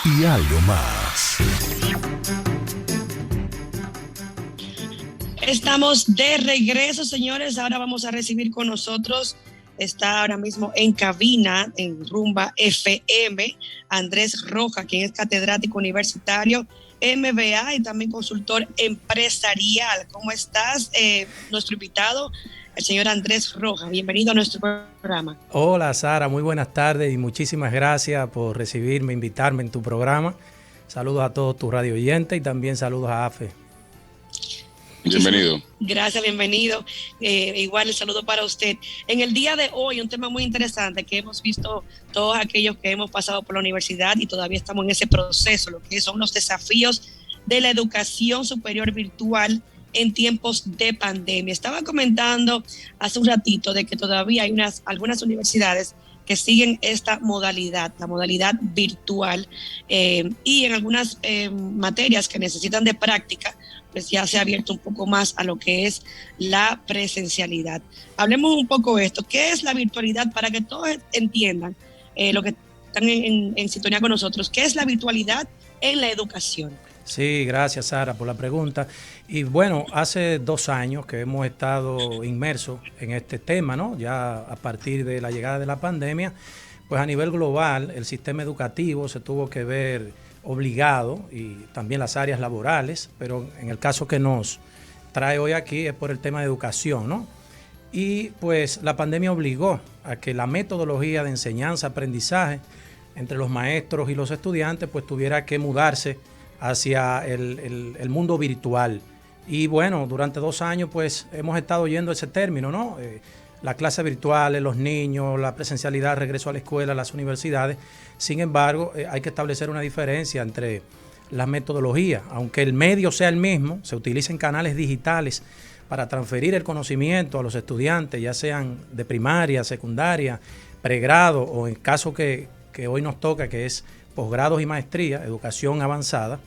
y algo más. Estamos de regreso, señores. Ahora vamos a recibir con nosotros, está ahora mismo en cabina, en Rumba FM, Andrés Rojas, quien es catedrático universitario, MBA y también consultor empresarial. ¿Cómo estás? Nuestro invitado, el señor Andrés Rojas. Bienvenido a nuestro programa. Hola, Sara. Muy buenas tardes y muchísimas gracias por recibirme, invitarme en tu programa. Saludos a todos tus radio oyentes y también saludos a AFE. Bienvenido. Gracias, bienvenido. Igual el saludo para usted. En el día de hoy, un tema muy interesante que hemos visto todos aquellos que hemos pasado por la universidad y todavía estamos en ese proceso, lo que son los desafíos de la educación superior virtual en tiempos de pandemia. Estaba comentando hace un ratito de que todavía hay algunas universidades que siguen esta modalidad, la modalidad virtual, y en algunas materias que necesitan de práctica, pues ya se ha abierto un poco más a lo que es la presencialidad. Hablemos un poco de esto. ¿Qué es la virtualidad? Para que todos entiendan, lo que están en sintonía con nosotros. ¿Qué es la virtualidad en la educación? Sí, gracias, Sara, por la pregunta. Y bueno, hace 2 años que hemos estado inmersos en este tema, ¿no? Ya a partir de la llegada de la pandemia, pues a nivel global el sistema educativo se tuvo que ver obligado, y también las áreas laborales, pero en el caso que nos trae hoy aquí es por el tema de educación, ¿no? Y pues la pandemia obligó a que la metodología de enseñanza-aprendizaje entre los maestros y los estudiantes pues tuviera que mudarse hacia el mundo virtual. Y bueno, durante 2 años pues hemos estado oyendo ese término, ¿no? Las clases virtuales, los niños, la presencialidad, regreso a la escuela, las universidades. Sin embargo, hay que establecer una diferencia entre las metodologías. Aunque el medio sea el mismo, se utilizan canales digitales para transferir el conocimiento a los estudiantes, ya sean de primaria, secundaria, pregrado o en caso que hoy nos toca, que es posgrados y maestría, educación avanzada.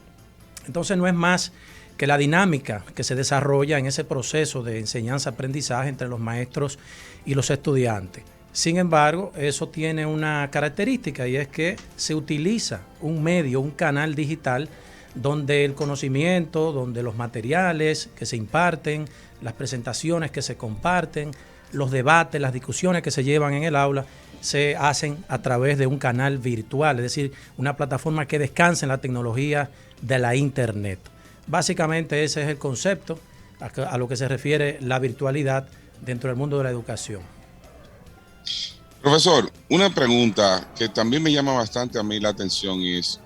Entonces no es más que la dinámica que se desarrolla en ese proceso de enseñanza-aprendizaje entre los maestros y los estudiantes. Sin embargo, eso tiene una característica y es que se utiliza un medio, un canal digital donde el conocimiento, donde los materiales que se imparten, las presentaciones que se comparten, los debates, las discusiones que se llevan en el aula, se hacen a través de un canal virtual, es decir, una plataforma que descansa en la tecnología de la Internet. Básicamente ese es el concepto a lo que se refiere la virtualidad dentro del mundo de la educación. Profesor, una pregunta que también me llama bastante a mí la atención es,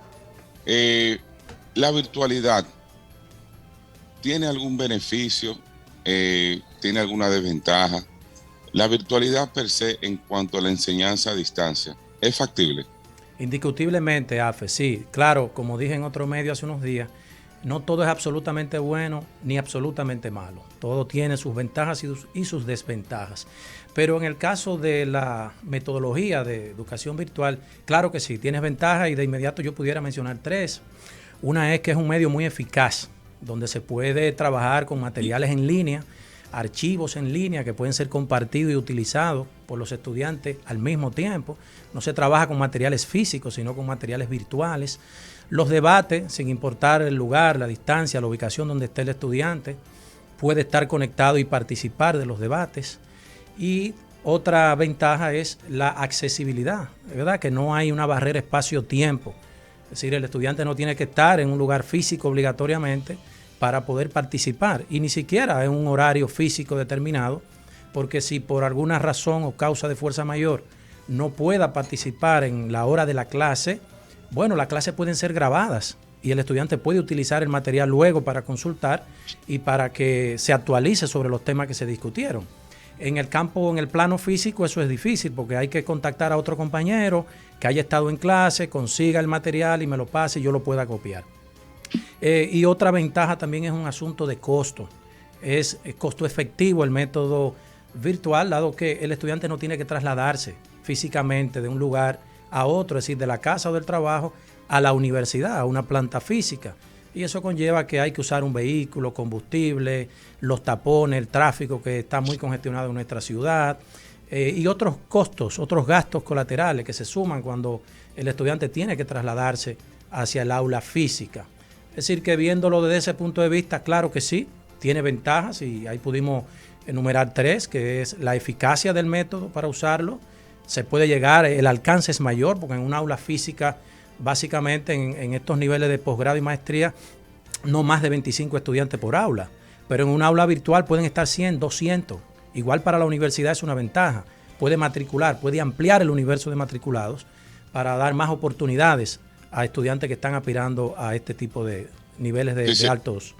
¿la virtualidad tiene algún beneficio? ¿Tiene alguna desventaja? La virtualidad per se en cuanto a la enseñanza a distancia, ¿es factible? Indiscutiblemente, AFE, sí. Claro, como dije en otro medio hace unos días, no todo es absolutamente bueno ni absolutamente malo. Todo tiene sus ventajas y sus desventajas. Pero en el caso de la metodología de educación virtual, claro que sí, tiene ventajas y de inmediato yo pudiera mencionar 3. Una es que es un medio muy eficaz, donde se puede trabajar con materiales en línea, archivos en línea que pueden ser compartidos y utilizados por los estudiantes al mismo tiempo. No se trabaja con materiales físicos, sino con materiales virtuales. Los debates, sin importar el lugar, la distancia, la ubicación donde esté el estudiante, puede estar conectado y participar de los debates. Y otra ventaja es la accesibilidad, ¿verdad? Que no hay una barrera espacio-tiempo. Es decir, el estudiante no tiene que estar en un lugar físico obligatoriamente para poder participar, y ni siquiera en un horario físico determinado, porque si por alguna razón o causa de fuerza mayor no pueda participar en la hora de la clase, bueno, las clases pueden ser grabadas y el estudiante puede utilizar el material luego para consultar y para que se actualice sobre los temas que se discutieron. En el campo, en el plano físico, eso es difícil porque hay que contactar a otro compañero que haya estado en clase, consiga el material y me lo pase y yo lo pueda copiar. Y otra ventaja también es un asunto de costo. Es costo efectivo el método virtual, dado que el estudiante no tiene que trasladarse físicamente de un lugar a otro, es decir, de la casa o del trabajo a la universidad, a una planta física. Y eso conlleva que hay que usar un vehículo, combustible, los tapones, el tráfico que está muy congestionado en nuestra ciudad, y otros costos, otros gastos colaterales que se suman cuando el estudiante tiene que trasladarse hacia el aula física. Es decir, que viéndolo desde ese punto de vista, claro que sí, tiene ventajas y ahí pudimos enumerar 3, que es la eficacia del método para usarlo. Se puede llegar, el alcance es mayor, porque en un aula física, básicamente en estos niveles de posgrado y maestría, no más de 25 estudiantes por aula. Pero en un aula virtual pueden estar 100, 200. Igual para la universidad es una ventaja. Puede matricular, puede ampliar el universo de matriculados para dar más oportunidades a estudiantes que están aspirando a este tipo de niveles de altos.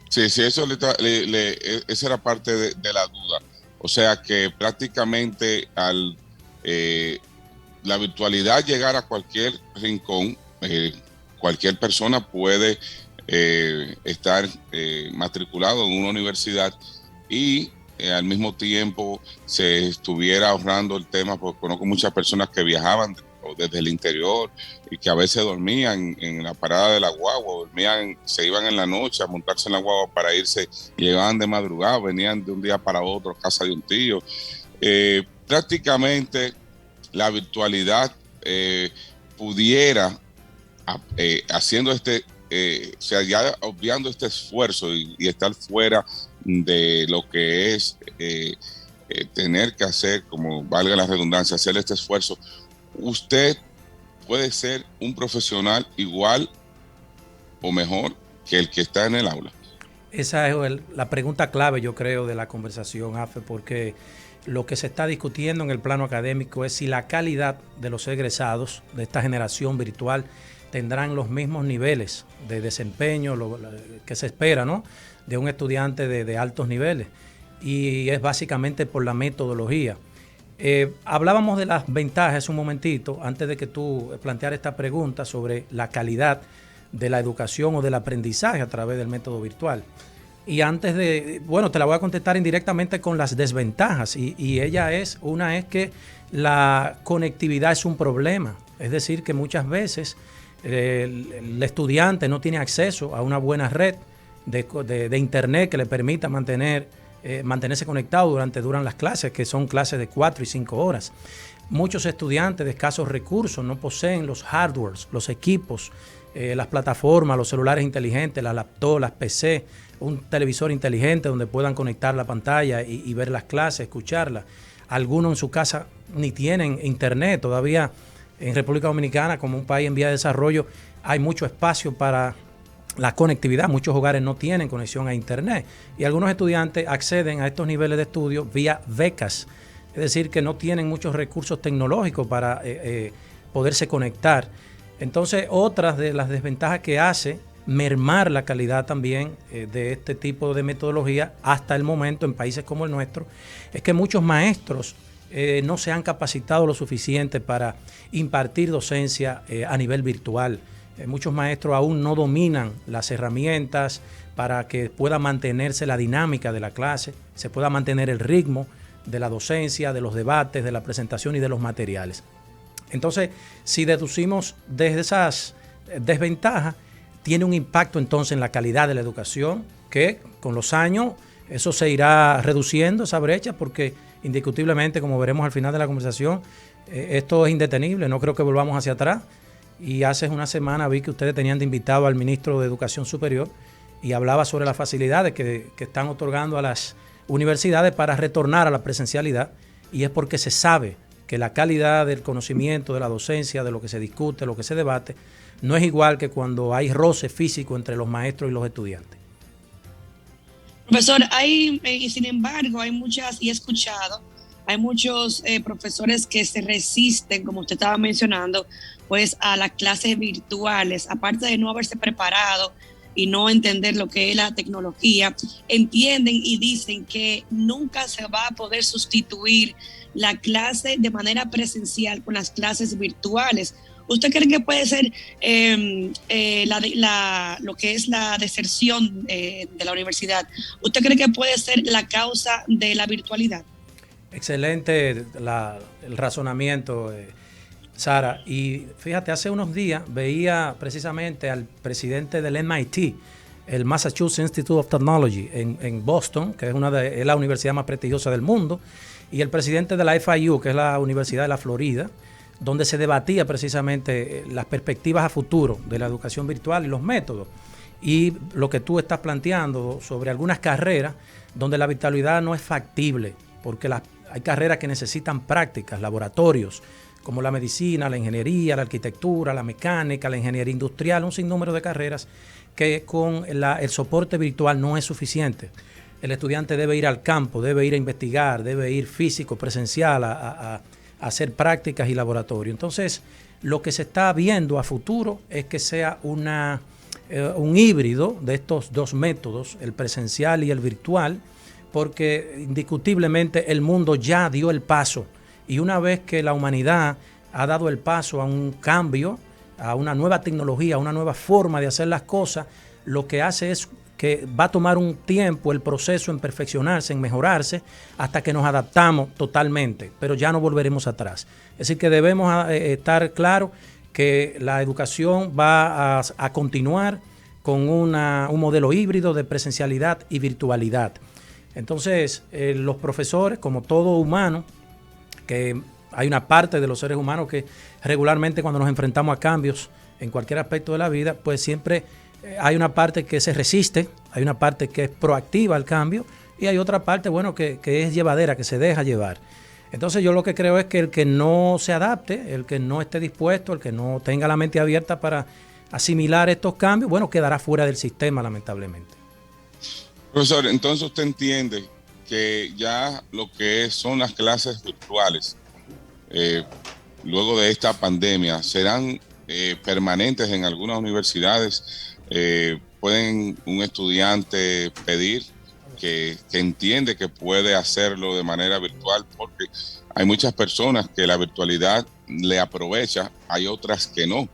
Sí, eso esa era parte de la duda. O sea que prácticamente al la virtualidad llegar a cualquier rincón, cualquier persona puede estar matriculado en una universidad y al mismo tiempo se estuviera ahorrando el tema, porque conozco muchas personas que viajaban desde el interior y que a veces dormían en la parada de la guagua, se iban en la noche a montarse en la guagua para irse, llegaban de madrugada, venían de un día para otro a casa de un tío. Prácticamente la virtualidad pudiera, haciendo o sea, ya obviando este esfuerzo y estar fuera de lo que es tener que hacer, como valga la redundancia, hacer este esfuerzo, usted puede ser un profesional igual o mejor que el que está en el aula. Esa es la pregunta clave, yo creo, de la conversación, Afe, porque lo que se está discutiendo en el plano académico es si la calidad de los egresados de esta generación virtual tendrán los mismos niveles de desempeño que se espera, ¿no?, de un estudiante de altos niveles. Y es básicamente por la metodología. Hablábamos de las ventajas un momentito, antes de que tú plantearas esta pregunta sobre la calidad de la educación o del aprendizaje a través del método virtual. Y antes te la voy a contestar indirectamente con las desventajas. Y una es que la conectividad es un problema. Es decir, que muchas veces el estudiante no tiene acceso a una buena red de internet que le permita mantenerse conectado durante las clases, que son clases de 4 y 5 horas. Muchos estudiantes de escasos recursos no poseen los hardwares, los equipos, las plataformas, los celulares inteligentes, las laptops, las PC, un televisor inteligente donde puedan conectar la pantalla y ver las clases, escucharlas. Algunos en su casa ni tienen internet. Todavía en República Dominicana, como un país en vía de desarrollo, hay mucho espacio para la conectividad. Muchos hogares no tienen conexión a internet y algunos estudiantes acceden a estos niveles de estudio vía becas, es decir, que no tienen muchos recursos tecnológicos para poderse conectar. Entonces, otras de las desventajas que hace mermar la calidad también de este tipo de metodología hasta el momento en países como el nuestro es que muchos maestros no se han capacitado lo suficiente para impartir docencia a nivel virtual. Muchos maestros aún no dominan las herramientas para que pueda mantenerse la dinámica de la clase, se pueda mantener el ritmo de la docencia, de los debates, de la presentación y de los materiales. Entonces, si deducimos desde esas desventajas, tiene un impacto entonces en la calidad de la educación, que con los años eso se irá reduciendo, esa brecha, porque indiscutiblemente, como veremos al final de la conversación, esto es indetenible, no creo que volvamos hacia atrás. Y hace una semana vi que ustedes tenían de invitado al ministro de Educación Superior y hablaba sobre las facilidades que están otorgando a las universidades para retornar a la presencialidad, y es porque se sabe que la calidad del conocimiento, de la docencia, de lo que se discute, lo que se debate, no es igual que cuando hay roce físico entre los maestros y los estudiantes. Profesor, sin embargo, hay muchas, y he escuchado, hay muchos profesores que se resisten, como usted estaba mencionando, pues a las clases virtuales, aparte de no haberse preparado y no entender lo que es la tecnología, entienden y dicen que nunca se va a poder sustituir la clase de manera presencial con las clases virtuales. ¿Usted cree que puede ser lo que es la deserción de la universidad? ¿Usted cree que puede ser la causa de la virtualidad? Excelente el razonamiento, Sara. Y fíjate, hace unos días veía precisamente al presidente del MIT, el Massachusetts Institute of Technology, en Boston, que es la universidad más prestigiosa del mundo, y el presidente de la FIU, que es la Universidad de la Florida, donde se debatía precisamente las perspectivas a futuro de la educación virtual y los métodos. Y lo que tú estás planteando sobre algunas carreras donde la virtualidad no es factible, porque hay carreras que necesitan prácticas, laboratorios, como la medicina, la ingeniería, la arquitectura, la mecánica, la ingeniería industrial, un sinnúmero de carreras que con el soporte virtual no es suficiente. El estudiante debe ir al campo, debe ir a investigar, debe ir físico, presencial, a hacer prácticas y laboratorio. Entonces, lo que se está viendo a futuro es que sea un híbrido de estos dos métodos, el presencial y el virtual, porque indiscutiblemente el mundo ya dio el paso, y una vez que la humanidad ha dado el paso a un cambio, a una nueva tecnología, a una nueva forma de hacer las cosas, lo que hace es que va a tomar un tiempo el proceso en perfeccionarse, en mejorarse, hasta que nos adaptamos totalmente, pero ya no volveremos atrás. Es decir, que debemos estar claros que la educación va a continuar con un modelo híbrido de presencialidad y virtualidad. Entonces, los profesores, como todo humano, que hay una parte de los seres humanos que regularmente cuando nos enfrentamos a cambios en cualquier aspecto de la vida, pues siempre hay una parte que se resiste, hay una parte que es proactiva al cambio y hay otra parte, bueno, que es llevadera, que se deja llevar. Entonces yo lo que creo es que el que no se adapte, el que no esté dispuesto, el que no tenga la mente abierta para asimilar estos cambios, bueno, quedará fuera del sistema, lamentablemente. Profesor, entonces usted entiende que ya lo que son las clases virtuales, luego de esta pandemia, serán permanentes en algunas universidades. Pueden un estudiante pedir que entiende que puede hacerlo de manera virtual, porque hay muchas personas que la virtualidad le aprovecha, hay otras que no,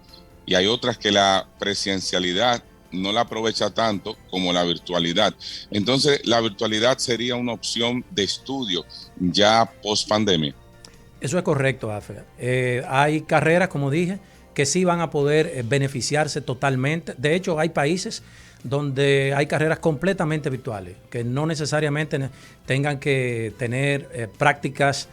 y hay otras que la presencialidad no la aprovecha tanto como la virtualidad. Entonces, la virtualidad sería una opción de estudio ya post pandemia. Eso es correcto, Afe. Hay carreras, como dije, que sí van a poder beneficiarse totalmente. De hecho, hay países donde hay carreras completamente virtuales, que no necesariamente tengan que tener prácticas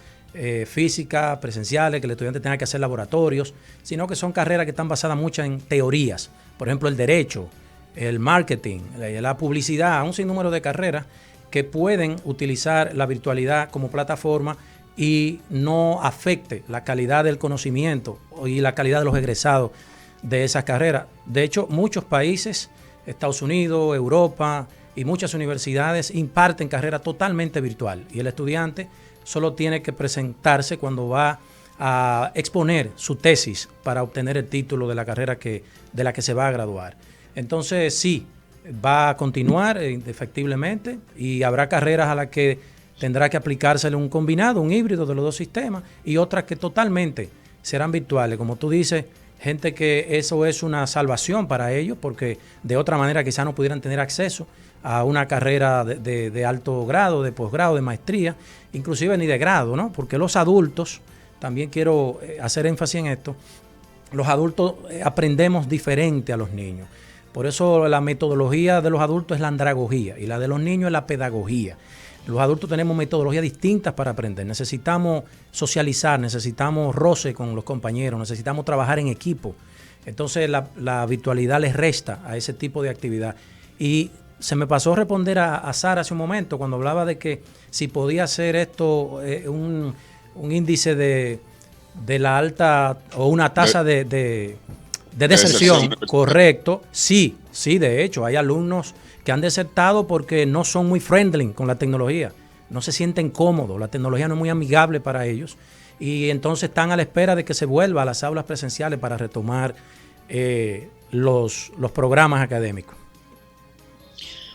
físicas, presenciales, que el estudiante tenga que hacer laboratorios, sino que son carreras que están basadas mucho en teorías. Por ejemplo, el derecho, el marketing, la publicidad, un sinnúmero de carreras que pueden utilizar la virtualidad como plataforma y no afecte la calidad del conocimiento y la calidad de los egresados de esas carreras. De hecho, muchos países, Estados Unidos, Europa y muchas universidades imparten carreras totalmente virtual y el estudiante solo tiene que presentarse cuando va a exponer su tesis para obtener el título de la carrera de la que se va a graduar. Entonces, sí, va a continuar efectivamente y habrá carreras a las que tendrá que aplicársele un combinado, un híbrido de los dos sistemas y otras que totalmente serán virtuales. Como tú dices, gente que eso es una salvación para ellos porque de otra manera quizás no pudieran tener acceso a una carrera de alto grado, de posgrado, de maestría, inclusive ni de grado, ¿no? Porque los adultos, también quiero hacer énfasis en esto, los adultos aprendemos diferente a los niños. Por eso la metodología de los adultos es la andragogía y la de los niños es la pedagogía. Los adultos tenemos metodologías distintas para aprender. Necesitamos socializar, necesitamos roce con los compañeros, necesitamos trabajar en equipo. Entonces la virtualidad les resta a ese tipo de actividad. Y se me pasó responder a Sara hace un momento cuando hablaba de que si podía hacer esto un índice de la alta o una tasa de deserción. Correcto. Sí, de hecho, hay alumnos que han desertado porque no son muy friendly con la tecnología, no se sienten cómodos, la tecnología no es muy amigable para ellos y entonces están a la espera de que se vuelva a las aulas presenciales para retomar los programas académicos.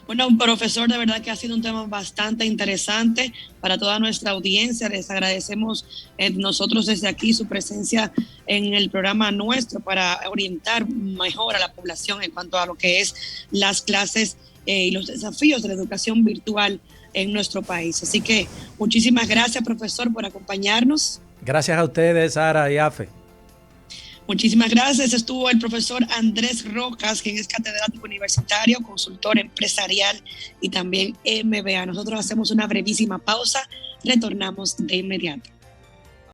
Bueno, profesor, de verdad que ha sido un tema bastante interesante para toda nuestra audiencia. Les agradecemos nosotros desde aquí su presencia en el programa nuestro para orientar mejor a la población en cuanto a lo que es las clases y los desafíos de la educación virtual en nuestro país. Así que muchísimas gracias, profesor, por acompañarnos. Gracias a ustedes, Sara y Afe. Muchísimas gracias. Estuvo el profesor Andrés Rojas, quien es catedrático universitario, consultor empresarial y también MBA. Nosotros hacemos una brevísima pausa. Retornamos de inmediato.